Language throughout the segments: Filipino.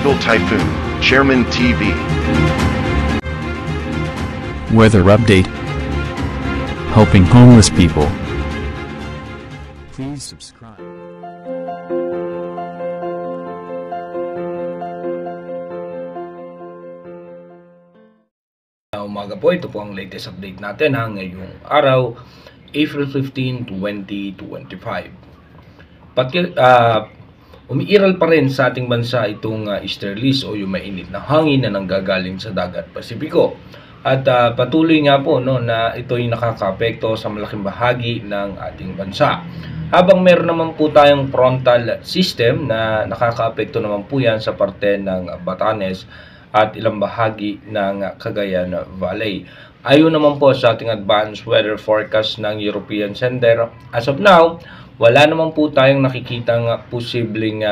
Global Typhoon, Chairman TV. Weather update. Helping homeless people. Please subscribe. Umaga po, ito po ang latest update natin ngayong araw, April 15, 2025. Umiiral pa rin sa ating bansa itong easterlies o yung mainit na hangin na nanggagaling sa dagat Pasipiko. At patuloy nga po na ito'y nakakaapekto sa malaking bahagi ng ating bansa. Habang meron naman po tayong frontal system na nakakaapekto naman po yan sa parte ng Batanes at ilang bahagi ng Cagayan Valley. Ayon naman po sa ating advanced weather forecast ng European Center, as of now, wala naman po tayong nakikitang posibleng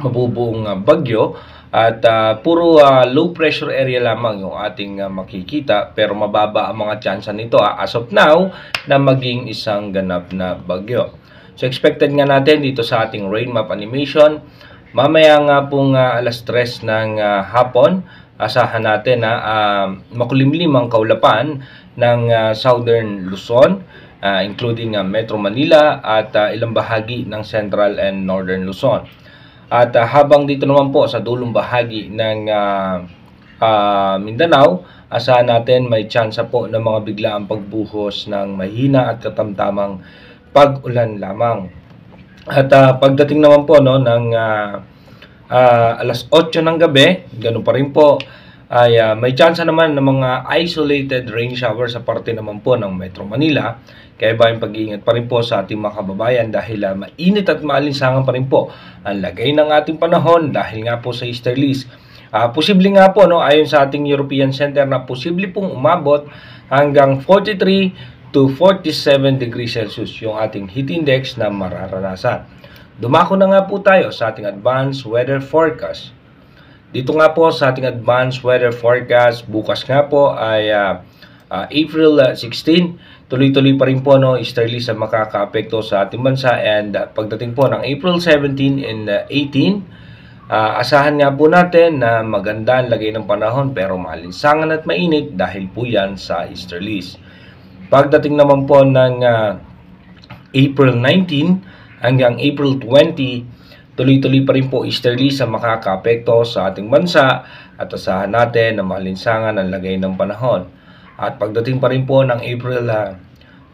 mabubuong bagyo at puro low pressure area lamang yung ating makikita, pero mababa ang mga tsansa nito as of now na maging isang ganap na bagyo. So expected nga natin dito sa ating rain map animation, mamaya nga pong alas 3 ng hapon, asahan natin na makulimlim ang kaulapan ng Southern Luzon, including Metro Manila at ilang bahagi ng Central and Northern Luzon. At habang dito naman po sa dulong bahagi ng Mindanao, asahan natin may tsansa po ng mga biglaang pagbuhos ng mahina at katamtamang pag-ulan lamang. At pagdating naman po ng alas 8 ng gabi, ganoon pa rin po, ay may tsansa naman ng mga isolated rain shower sa parte naman po ng Metro Manila. Kaya ba yung pag-iingat pa rin po sa ating mga kababayan dahil mainit at maalinsangan pa rin po ang lagay ng ating panahon dahil nga po sa easterlies. Posible nga po ayon sa ating European Center na posible pong umabot hanggang 43 to 47 degrees Celsius yung ating heat index na mararanasan. Dumako na nga po tayo sa ating advanced weather forecast. Dito nga po sa ating advanced weather forecast, bukas nga po ay April 16, tuloy-tuloy pa rin po easterlies ang makakaapekto sa ating bansa, and pagdating po ng April 17 and 18, asahan nga po natin na maganda ang lagay ng panahon pero maalinsangan at mainit dahil po yan sa easterlies. Pagdating naman po ng April 19 hanggang April 20, tuloy-tuloy pa rin po easterlies ang makakaapekto sa ating bansa at asahan natin na maalinsangan ang lagay ng panahon. At pagdating pa rin po ng April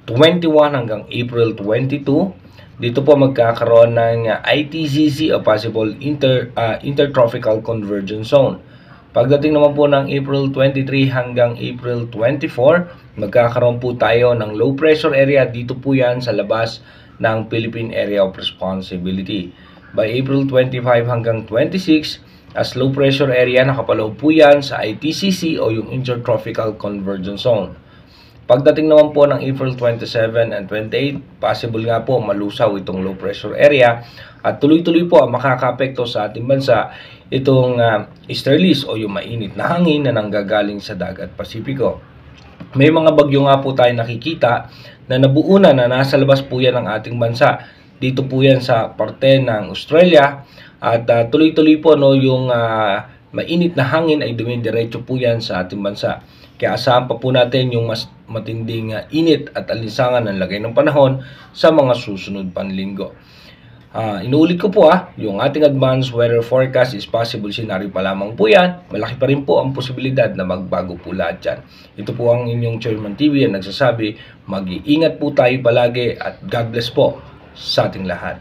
21 hanggang April 22, dito po magkakaroon ng ITCZ o possible intertropical convergence zone. Pagdating naman po ng April 23 hanggang April 24, magkakaroon po tayo ng low pressure area. Dito po yan sa labas ng Philippine Area of Responsibility. By April 25 hanggang 26, as low pressure area, nakapaloob po yan sa ITCZ o yung Intertropical Convergence Zone. Pagdating naman po ng April 27 and 28, possible nga po malusaw itong low pressure area at tuloy-tuloy po ang makakaapekto sa ating bansa itong easterlies o yung mainit na hangin na nanggagaling sa dagat Pasipiko. May mga bagyo nga po tayo nakikita na nabuo na nasa labas po yan ng ating bansa. Dito po yan sa parte ng Australia at tuloy-tuloy po yung mainit na hangin ay dumidiretso po yan sa ating bansa. Kaya asahan pa po natin yung mas matinding init at alinsangan ng lagay ng panahon sa mga susunod pang linggo. Inuulit ko po yung ating advanced weather forecast is possible scenario pa lamang po yan. Malaki pa rin po ang posibilidad na magbago po lahat dyan. Ito po ang inyong Chairman TV ang nagsasabi, mag-iingat po tayo palagi at God bless po sa ating lahat.